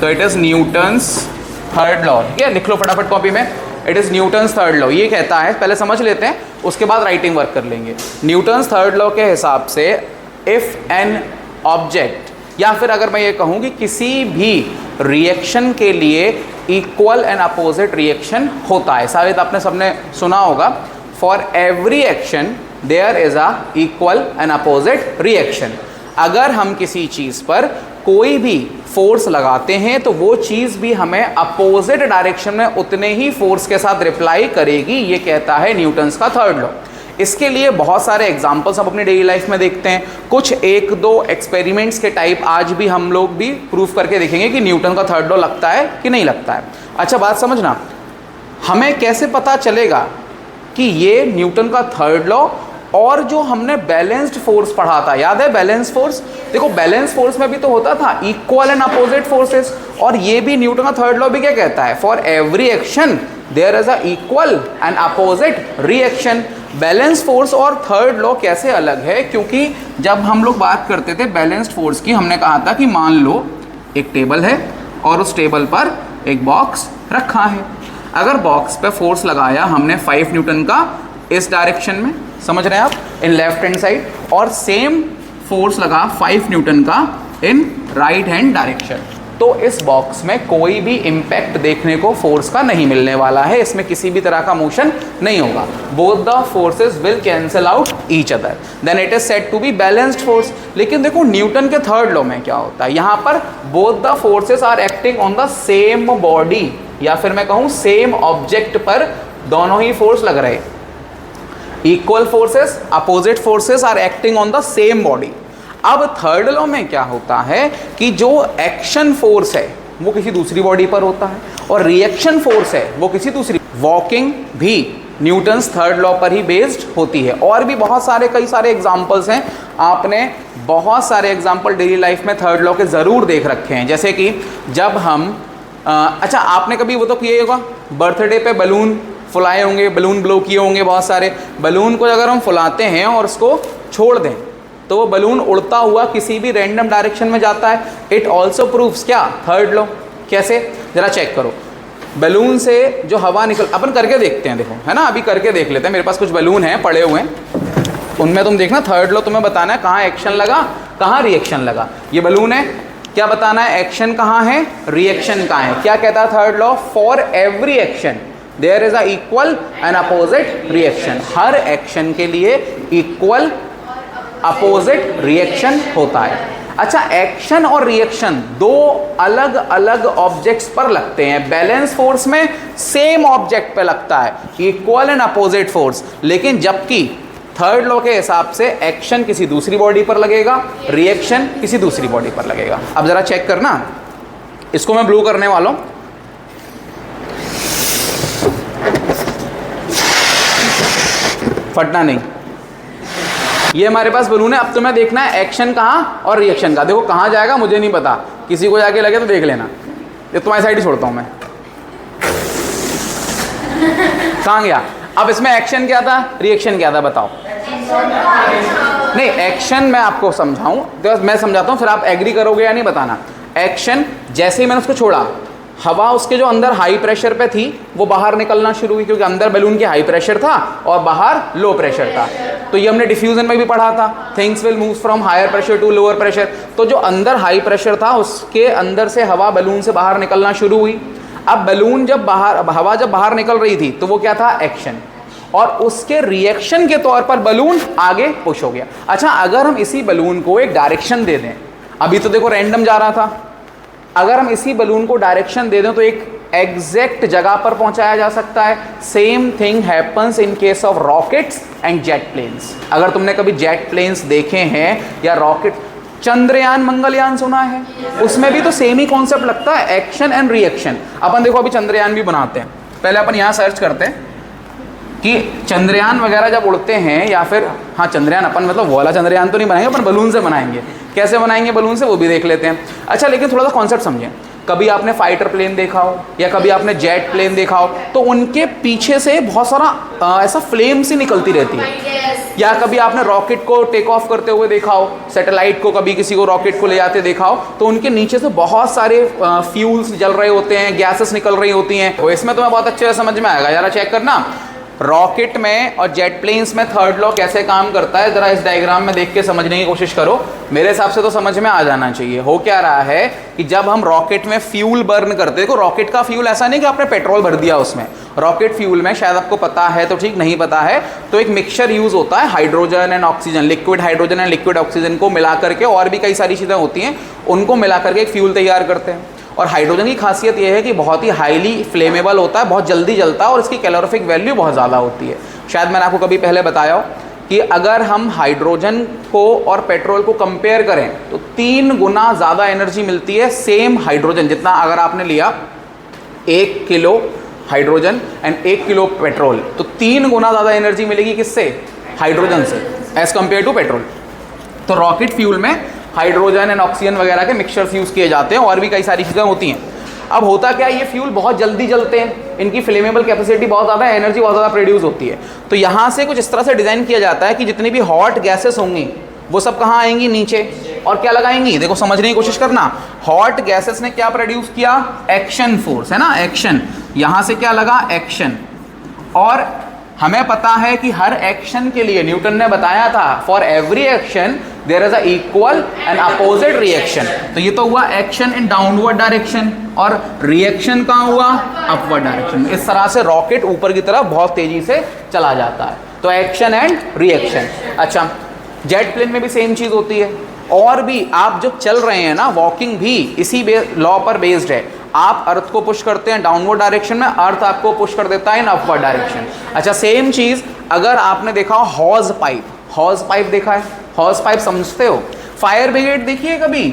तो it is Newton's third law. ठीक है, लिख लो फटाफट कॉपी में, it is Newton's third law. ये कहता है, पहले समझ लेते हैं उसके बाद राइटिंग वर्क कर लेंगे। न्यूटन्स थर्ड लॉ के हिसाब से इफ एन ऑब्जेक्ट, या फिर अगर मैं ये कहूँ कि किसी भी रिएक्शन के लिए इक्वल एंड अपोजिट रिएक्शन होता है, शायद आपने सबने सुना होगा, for every action there is a equal and opposite reaction. अगर हम किसी चीज़ पर कोई भी फोर्स लगाते हैं तो वो चीज़ भी हमें अपोजिट डायरेक्शन में उतने ही फोर्स के साथ रिप्लाई करेगी, ये कहता है न्यूटन्स का थर्ड लॉ। इसके लिए बहुत सारे एग्जाम्पल्स हम अपनी डेली लाइफ में देखते हैं, कुछ एक दो एक्सपेरिमेंट्स के टाइप आज भी हम लोग भी प्रूफ करके देखेंगे कि न्यूटन का थर्ड लॉ लगता है कि नहीं लगता है। अच्छा बात समझना, हमें कैसे पता चलेगा कि ये न्यूटन का थर्ड लॉ और जो हमने बैलेंस्ड फोर्स पढ़ा था, याद है बैलेंस फोर्स? देखो बैलेंस फोर्स में भी तो होता था इक्वल एंड अपोजिट फोर्सेस, और ये भी न्यूटन का थर्ड लॉ भी क्या कहता है, for every action there is a equal and opposite reaction. Balance force और थर्ड लॉ कैसे अलग है? क्योंकि जब हम लोग बात करते थे बैलेंस्ड फोर्स की, हमने कहा था कि मान लो एक टेबल है और उस टेबल पर एक बॉक्स रखा है। अगर बॉक्स पे फोर्स लगाया हमने 5 न्यूटन का इस डायरेक्शन में, समझ रहे हैं आप, इन लेफ्ट हैंड साइड, और सेम फोर्स लगा 5 न्यूटन का इन राइट हैंड डायरेक्शन, तो इस बॉक्स में कोई भी इम्पैक्ट देखने को फोर्स का नहीं मिलने वाला है, इसमें किसी भी तरह का मोशन नहीं होगा। Both the forces will cancel out each other, then it is said to be balanced force. लेकिन देखो न्यूटन के थर्ड लॉ में क्या होता है, यहाँ पर both the forces are acting on the same body, या फिर मैं कहूँ सेम ऑब्जेक्ट पर दोनों ही फोर्स लग रहे, equal forces opposite forces are acting on the same body. अब थर्ड लॉ में क्या होता है कि जो एक्शन फोर्स है वो किसी दूसरी बॉडी पर होता है और रिएक्शन फोर्स है वो किसी दूसरी, वॉकिंग भी न्यूटन्स थर्ड लॉ पर ही बेस्ड होती है। और भी बहुत सारे कई सारे एग्जांपल्स हैं, आपने बहुत सारे एग्जांपल डेली लाइफ में थर्ड लॉ के ज़रूर देख रखे हैं, जैसे कि जब हम अच्छा आपने कभी वो तो किए होगा, बर्थडे पे बलून फुलाए होंगे, बलून ब्लो किए होंगे बहुत सारे। बलून को अगर हम फुलाते हैं और उसको छोड़ दें तो वो बलून उड़ता हुआ किसी भी रैंडम डायरेक्शन में जाता है। इट ऑल्सो प्रूव्स क्या, थर्ड लॉ। कैसे, जरा चेक करो। बलून से जो हवा निकल, अपन करके देखते हैं, देखो है ना, अभी करके देख लेते हैं। मेरे पास कुछ बलून हैं पड़े हुए हैं, उनमें तुम देखना थर्ड लॉ तुम्हें बताना है कहाँ एक्शन लगा कहाँ रिएक्शन लगा। ये बलून है, क्या बताना है, एक्शन कहाँ है रिएक्शन कहाँ है। क्या कहता है third law, for every action there is a equal and opposite reaction. हर एक्शन के लिए इक्वल अपोजिट रिएक्शन होता है। अच्छा, एक्शन और रिएक्शन दो अलग अलग ऑब्जेक्ट्स पर लगते हैं। बैलेंस फोर्स में सेम ऑब्जेक्ट पे लगता है इक्वल एंड अपोजिट फोर्स, लेकिन जबकि थर्ड लॉ के हिसाब से एक्शन किसी दूसरी बॉडी पर लगेगा, रिएक्शन किसी दूसरी बॉडी पर लगेगा। अब जरा चेक करना, इसको मैं ब्लू करने वाला हूं, फटना नहीं। ये हमारे पास बलून है। अब तुम्हें देखना है एक्शन कहाँ और रिएक्शन कहाँ। देखो कहाँ जाएगा मुझे नहीं पता, किसी को जाके लगे तो देख लेना। ये तुम्हारी साइड ही छोड़ता हूँ मैं। कहाँ गया? अब इसमें एक्शन क्या था रिएक्शन क्या था बताओ। नहीं, एक्शन मैं आपको समझाऊं तो मैं समझाता हूँ, फिर आप एग्री करोगे या नहीं बताना। एक्शन, जैसे ही मैंने उसको छोड़ा, हवा उसके जो अंदर हाई प्रेशर पे थी वो बाहर निकलना शुरू हुई, क्योंकि अंदर बैलून के हाई प्रेशर था और बाहर लो प्रेशर था। तो ये हमने डिफ्यूजन में भी पढ़ा था, things will move from higher pressure to lower pressure. तो जो अंदर हाई प्रेशर था उसके अंदर से हवा बैलून से बाहर निकलना शुरू हुई। अब बैलून जब बाहर, हवा जब बाहर निकल रही थी तो वो क्या था, एक्शन, और उसके रिएक्शन के तौर पर बलून आगे पुश हो गया। अच्छा, अगर हम इसी बलून को एक डायरेक्शन दे दें, अभी तो देखो रैंडम जा रहा था, अगर हम इसी बलून को डायरेक्शन दे दें तो एक एग्जैक्ट जगह पर पहुंचाया जा सकता है। Same thing happens in case of rockets and jet planes. अगर तुमने कभी जेट प्लेन्स देखे हैं या रॉकेट, चंद्रयान मंगलयान सुना है, उसमें भी तो सेम ही कॉन्सेप्ट लगता है, एक्शन एंड रिएक्शन। अपन देखो अभी चंद्रयान भी बनाते हैं, पहले अपन यहाँ सर्च करते हैं कि चंद्रयान वगैरह जब उड़ते हैं, या फिर हाँ चंद्रयान अपन मतलब वो वाला चंद्रयान तो नहीं बनाएंगे, अपन बलून से बनाएंगे। कैसे बनाएंगे बलून से वो भी देख लेते हैं। अच्छा, लेकिन थोड़ा सा कॉन्सेप्ट समझें। कभी आपने फाइटर प्लेन देखा हो या कभी आपने जेट प्लेन देखा हो, तो उनके पीछे से बहुत सारा ऐसा फ्लेम सी निकलती रहती है। या कभी आपने रॉकेट को टेक ऑफ करते हुए देखा हो, सैटेलाइट को कभी किसी को रॉकेट को ले जाते देखा हो, तो उनके नीचे से बहुत सारे फ्यूल्स जल रहे होते हैं, गैसेस निकल रही होती हैं। तो इसमें तुम्हें बहुत अच्छे से समझ में आएगा, जरा चेक करना रॉकेट में और जेट प्लेन्स में थर्ड लॉ कैसे काम करता है। जरा इस डायग्राम में देख के समझने की कोशिश करो, मेरे हिसाब से तो समझ में आ जाना चाहिए। हो क्या रहा है कि जब हम रॉकेट में फ्यूल बर्न करते हैं, देखो रॉकेट का फ्यूल ऐसा नहीं कि आपने पेट्रोल भर दिया उसमें, रॉकेट फ्यूल में शायद आपको पता है तो ठीक, नहीं पता है तो एक मिक्सचर यूज होता है hydrogen and oxygen, liquid hydrogen and liquid oxygen को मिला करके, और भी कई सारी चीज़ें होती हैं, उनको मिला करके एक फ्यूल तैयार करते हैं। और हाइड्रोजन की खासियत यह है कि बहुत ही हाईली फ्लेमेबल होता है, बहुत जल्दी जलता है और इसकी कैलोरीफिक वैल्यू बहुत ज़्यादा होती है। शायद मैंने आपको कभी पहले बताया हो कि अगर हम हाइड्रोजन को और पेट्रोल को कंपेयर करें तो 3 गुना ज़्यादा एनर्जी मिलती है सेम हाइड्रोजन जितना। अगर आपने लिया 1 kilo hydrogen and 1 kilo petrol, तो 3 गुना ज़्यादा एनर्जी मिलेगी किससे? हाइड्रोजन से, एज़ कम्पेयर टू पेट्रोल। तो रॉकेट फ्यूल में हाइड्रोजन एंड ऑक्सीजन वगैरह के मिक्सचर्स यूज़ किए जाते हैं और भी कई सारी चीज़ें होती हैं। अब होता क्या है, ये फ्यूल बहुत जल्दी जलते हैं, इनकी फ्लेमेबल कैपेसिटी बहुत ज़्यादा है, एनर्जी बहुत ज़्यादा प्रोड्यूस होती है। तो यहाँ से कुछ इस तरह से डिज़ाइन किया जाता है कि जितनी भी हॉट गैसेस होंगी वो सब कहाँ आएंगी? नीचे। और क्या लगाएंगी? देखो समझने की कोशिश करना, हॉट गैसेस ने क्या प्रोड्यूस किया? एक्शन फोर्स, है ना, एक्शन। यहाँ से क्या लगा? एक्शन। और हमें पता है कि हर एक्शन के लिए न्यूटन ने बताया था for every action there is a equal and opposite reaction. तो ये तो हुआ एक्शन इन डाउनवर्ड डायरेक्शन, और रिएक्शन कहाँ हुआ? Upward direction. इस तरह से रॉकेट ऊपर की तरफ बहुत तेजी से चला जाता है। तो एक्शन एंड रिएक्शन। अच्छा, जेट प्लेन में भी सेम चीज़ होती है। और भी आप जो चल रहे हैं ना, वॉकिंग भी इसी लॉ पर बेस्ड है। आप अर्थ को पुश करते हैं डाउनवर्ड डायरेक्शन में, अर्थ आपको पुश कर देता है इन अपवर्ड डायरेक्शन। अच्छा, सेम चीज़ अगर आपने देखा हो हॉज पाइप, हॉज पाइप देखा है? हॉज पाइप समझते हो? फायर ब्रिगेड देखिए कभी?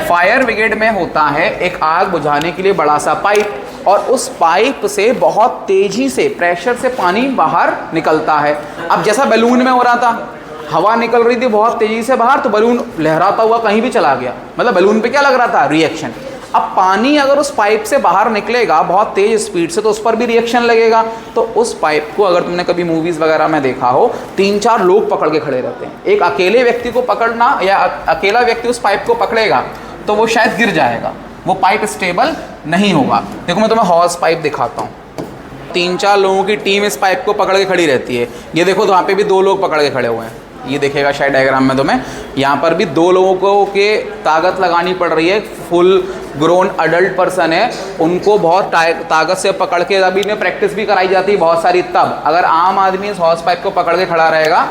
फायर ब्रिगेड में होता है एक आग बुझाने के लिए बड़ा सा पाइप, और उस पाइप से बहुत तेजी से प्रेशर से पानी बाहर निकलता है। अब जैसा बैलून में हो रहा था, हवा निकल रही थी बहुत तेजी से बाहर, तो बैलून लहराता हुआ कहीं भी चला गया, मतलब बैलून पे क्या लग रहा था? रिएक्शन। अब पानी अगर उस पाइप से बाहर निकलेगा बहुत तेज स्पीड से, तो उस पर भी रिएक्शन लगेगा। तो उस पाइप को अगर तुमने कभी मूवीज़ वगैरह में देखा हो, 3-4 लोग पकड़ के खड़े रहते हैं। एक अकेले व्यक्ति को पकड़ना, या अकेला व्यक्ति उस पाइप को पकड़ेगा तो वो शायद गिर जाएगा, वो पाइप स्टेबल नहीं होगा। देखो मैं तुम्हें हॉर्स पाइप दिखाता हूँ। 3-4 लोगों की टीम इस पाइप को पकड़ के खड़ी रहती है। ये देखो, तो वहाँ पे भी 2 लोग पकड़ के खड़े हुए हैं, ये देखेगा शायद डायग्राम में तुम्हें। यहाँ पर भी 2 लोगों को के ताकत लगानी पड़ रही है। फुल ग्रोन अडल्ट पर्सन है, उनको बहुत ताकत से पकड़ के, अभी इन्हें प्रैक्टिस भी कराई जाती है बहुत सारी। तब अगर आम आदमी इस हॉर्स पाइप को पकड़ के खड़ा रहेगा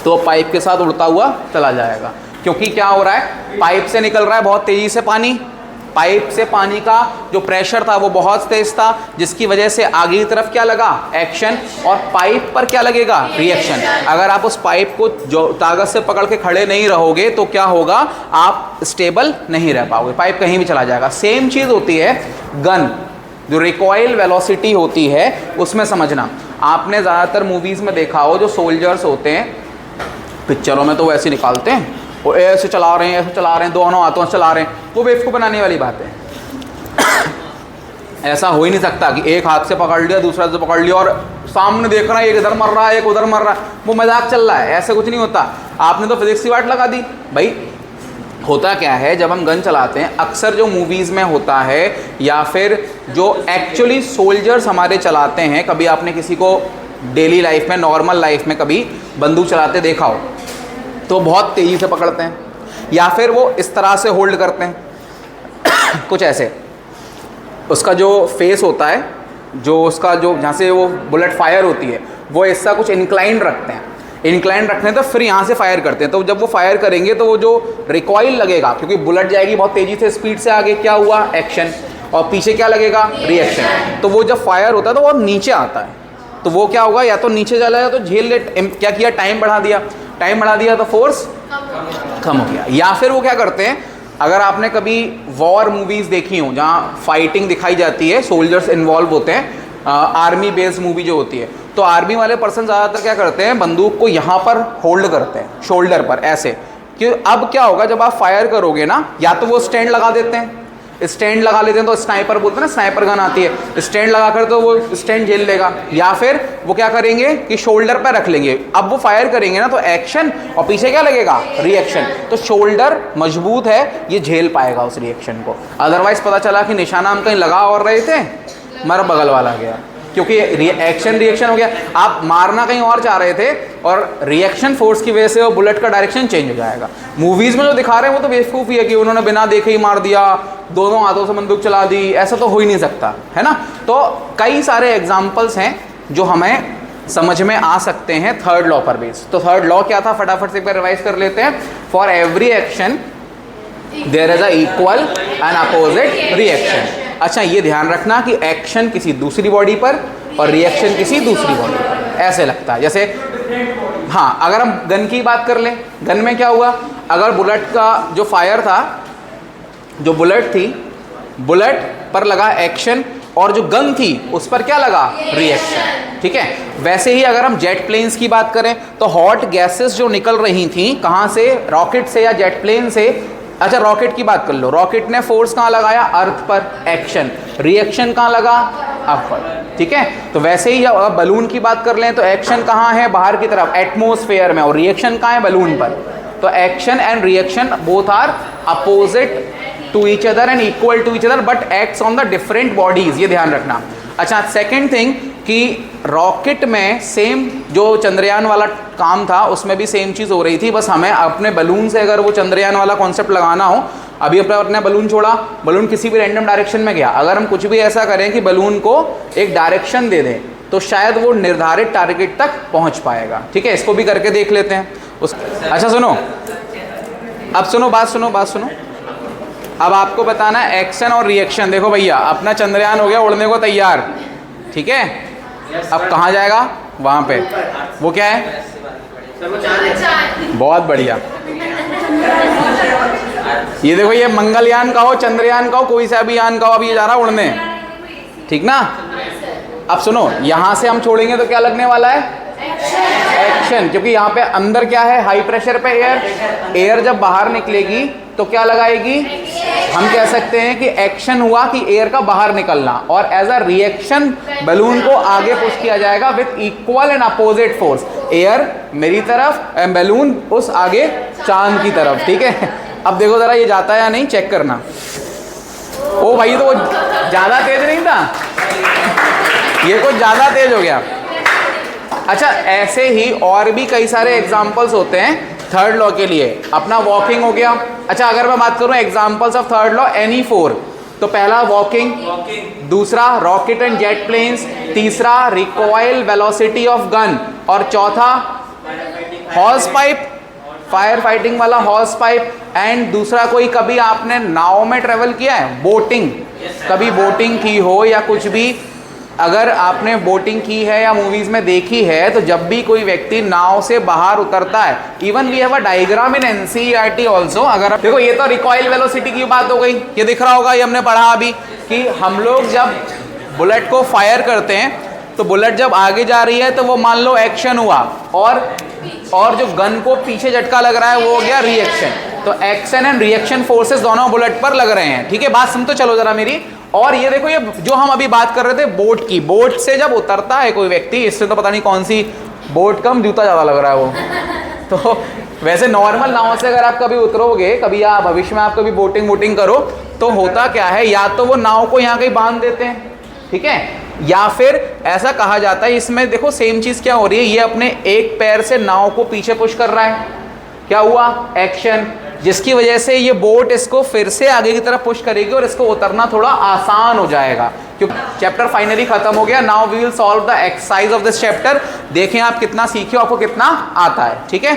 तो पाइप के साथ उड़ता हुआ चला जाएगा। क्योंकि क्या हो रहा है, पाइप से निकल रहा है बहुत तेज़ी से पानी, पाइप से पानी का जो प्रेशर था वो बहुत तेज था, जिसकी वजह से आगे की तरफ क्या लगा? एक्शन। और पाइप पर क्या लगेगा? रिएक्शन। अगर आप उस पाइप को जो ताकत से पकड़ के खड़े नहीं रहोगे तो क्या होगा? आप स्टेबल नहीं रह पाओगे, पाइप कहीं भी चला जाएगा। सेम चीज़ होती है गन, जो रिकॉइल वेलोसिटी होती है उसमें समझना। आपने ज़्यादातर मूवीज़ में देखा हो, जो सोल्जर्स होते हैं पिक्चरों में तो वैसे निकालते हैं, वो ऐसे चला रहे हैं, ऐसे चला रहे हैं, दोनों हाथों से चला रहे हैं, वो बेवकूफ़ बनाने वाली बात है। ऐसा हो ही नहीं सकता कि एक हाथ से पकड़ लिया, दूसरा से पकड़ लिया और सामने देख रहा है, एक इधर मर रहा है, एक उधर मर रहा है, वो मजाक चल रहा है। ऐसे कुछ नहीं होता। आपने तो फिजिक्स की वाट लगा दी भाई। होता क्या है, जब हम गन चलाते हैं, अक्सर जो मूवीज़ में होता है या फिर जो एक्चुअली सोल्जर्स हमारे चलाते हैं, कभी आपने किसी को डेली लाइफ में, नॉर्मल लाइफ में कभी बंदूक चलाते देखा हो, तो बहुत तेज़ी से पकड़ते हैं या फिर वो इस तरह से होल्ड करते हैं कुछ ऐसे। उसका जो फेस होता है, जो उसका जो जहाँ से वो बुलेट फायर होती है, वो ऐसा कुछ इंक्लाइन रखते हैं। इंक्लाइन रखने तो फिर यहाँ से फायर करते हैं। तो जब वो फायर करेंगे तो वो जो रिकॉइल लगेगा, क्योंकि बुलेट जाएगी बहुत तेज़ी से स्पीड से आगे, क्या हुआ? एक्शन। और पीछे क्या लगेगा? रिएक्शन। तो वो जब फायर होता है तो वो नीचे आता है, तो वो क्या होगा? या तो नीचे चला जाए तो झेल ले, क्या किया? टाइम बढ़ा दिया, टाइम बढ़ा दिया तो फोर्स कम हो गया। या फिर वो क्या करते हैं, अगर आपने कभी वॉर मूवीज़ देखी हो जहाँ फाइटिंग दिखाई जाती है, सोल्जर्स इन्वॉल्व होते हैं, आर्मी बेस्ड मूवी जो होती है, तो आर्मी वाले पर्सन ज़्यादातर क्या करते हैं, बंदूक को यहाँ पर होल्ड करते हैं, शोल्डर पर ऐसे, कि अब क्या होगा जब आप फायर करोगे ना, या तो वो स्टैंड लगा देते हैं स्टैंड लगा लेते हैं तो स्नाइपर बोलते हैं ना, स्नाइपर गन आती है, स्टैंड लगा कर तो वो स्टैंड झेल लेगा। या फिर वो क्या करेंगे कि शोल्डर पर रख लेंगे, अब वो फायर करेंगे ना तो एक्शन और पीछे क्या लगेगा, रिएक्शन, तो शोल्डर मजबूत है, ये झेल पाएगा उस रिएक्शन को। अदरवाइज पता चला कि निशाना हम कहीं लगा और रहे थे, मर बगल वाला गया, क्योंकि एक्शन रिएक्शन हो गया। आप मारना कहीं और चाह रहे थे और रिएक्शन फोर्स की वजह से वो बुलेट का डायरेक्शन चेंज हो जाएगा। मूवीज़ में जो दिखा रहे हैं वो तो बेवकूफ़ी है कि उन्होंने बिना देखे ही मार दिया, दोनों हाथों से बंदूक चला दी, ऐसा तो हो ही नहीं सकता, है ना। तो कई सारे एग्जाम्पल्स हैं जो हमें समझ में आ सकते हैं थर्ड लॉ पर बेस। तो थर्ड लॉ क्या था, फटाफट से एक बार रिवाइज कर लेते हैं। For every action there is a equal and opposite reaction. अच्छा, ये ध्यान रखना कि एक्शन किसी दूसरी बॉडी पर और रिएक्शन किसी दूसरी बॉडी पर, ऐसे लगता है। जैसे हाँ, अगर हम गन की बात कर लें, गन में क्या हुआ, अगर बुलेट का जो फायर था, जो बुलेट थी, बुलेट पर लगा एक्शन और जो गन थी उस पर क्या लगा, रिएक्शन, ठीक है। वैसे ही अगर हम जेट प्लेन्स की बात करें तो हॉट गैसेस जो निकल रही थी कहाँ से, रॉकेट से या जेट प्लेन से। अच्छा, रॉकेट की बात कर लो, रॉकेट ने फोर्स कहाँ लगाया, अर्थ पर, एक्शन, रिएक्शन कहाँ लगा, अपवर, ठीक है। तो वैसे ही अगर बलून की बात कर लें तो एक्शन कहाँ है, बाहर की तरफ, एटमॉस्फेयर में, और रिएक्शन कहाँ है, बलून पर। तो action and reaction both are opposite to each other and equal to each other but acts on the different bodies, ये ध्यान रखना। अच्छा, सेकेंड थिंग कि रॉकेट में सेम जो चंद्रयान वाला काम था उसमें भी सेम चीज़ हो रही थी, बस हमें अपने बलून से अगर वो चंद्रयान वाला कॉन्सेप्ट लगाना हो, अभी अपने बलून छोड़ा, बलून किसी भी रैंडम डायरेक्शन में गया, अगर हम कुछ भी ऐसा करें कि बलून को एक डायरेक्शन दे दें तो शायद वो निर्धारित टारगेट तक पहुंच पाएगा, ठीक है। इसको भी करके देख लेते हैं अच्छा सुनो, अब सुनो, बात सुनो। अब आपको बताना है एक्शन और रिएक्शन। देखो भैया, अपना चंद्रयान हो गया उड़ने को तैयार, ठीक है। अब कहाँ जाएगा, वहाँ पे, वो क्या है, बहुत बढ़िया। ये देखो, ये मंगलयान का हो, चंद्रयान का हो, कोई सा भी यान का हो, अब ये जा रहा उड़ने, ठीक ना। अब सुनो, यहाँ से हम छोड़ेंगे तो क्या लगने वाला है, एक्शन, क्योंकि यहाँ पे अंदर क्या है, हाई प्रेशर पे एयर, एयर जब बाहर निकलेगी तो क्या लगाएगी, हम कह सकते हैं कि एक्शन हुआ कि एयर का बाहर निकलना, और एज अ रिएक्शन बलून को आगे पुश किया जाएगा with equal and opposite force, air मेरी तरफ एंड बलून उस आगे चांद की तरफ, ठीक है। अब देखो जरा ये जाता है या नहीं, चेक करना। ओ भाई, तो वो ज्यादा तेज नहीं था, ये कुछ ज्यादा तेज हो गया। अच्छा, ऐसे ही और भी कई सारे एग्जाम्पल्स होते हैं थर्ड लॉ के लिए। अपना वॉकिंग हो गया। अच्छा, अगर मैं बात करूं examples of third law, any four, तो पहला वॉकिंग, दूसरा रॉकेट एंड जेट प्लेन्स, तीसरा रिकॉइल वेलोसिटी ऑफ गन, और चौथा हॉर्स पाइप, फायर फाइटिंग वाला हॉर्स पाइप, एंड दूसरा कोई, कभी आपने नाव में ट्रेवल किया है, बोटिंग, कभी बोटिंग की हो या कुछ भी, अगर आपने बोटिंग की है या मूवीज में देखी है तो जब भी कोई व्यक्ति नाव से बाहर उतरता है, even we have a diagram in NCERT also. अगर देखो, ये तो रिकॉइल वेलोसिटी की बात हो गई, ये दिख रहा होगा, ये हमने पढ़ा अभी कि हम लोग जब बुलेट को फायर करते हैं तो बुलेट जब आगे जा रही है तो वो मान लो एक्शन हुआ, और जो गन को पीछे झटका लग रहा है वो हो गया रिएक्शन। तो एक्शन एंड रिएक्शन फोर्सेस दोनों बुलेट पर लग रहे हैं, ठीक है। बात सुन तो चलो जरा मेरी। और ये देखो, ये जो हम अभी बात कर रहे थे बोट की, बोट से जब उतरता है कोई व्यक्ति, इससे तो पता नहीं कौन सी बोट कम जूता ज़्यादा लग रहा है वो तो वैसे नॉर्मल नाव से अगर आप कभी उतरोगे, कभी या भविष्य में आप कभी बोटिंग करो, तो होता क्या है, या तो वो नाव को यहाँ कहीं बांध देते हैं, ठीक है, या फिर ऐसा कहा जाता है, इसमें देखो सेम चीज़ क्या हो रही है, ये अपने एक पैर से नाव को पीछे पुश कर रहा है, क्या हुआ, एक्शन, जिसकी वजह से ये बोट इसको फिर से आगे की तरफ पुश करेगी और इसको उतरना थोड़ा आसान हो जाएगा। क्योंकि चैप्टर फाइनली खत्म हो गया। Now we will solve the exercise of this chapter. देखें आप कितना सीखे, आपको कितना आता है, ठीक है।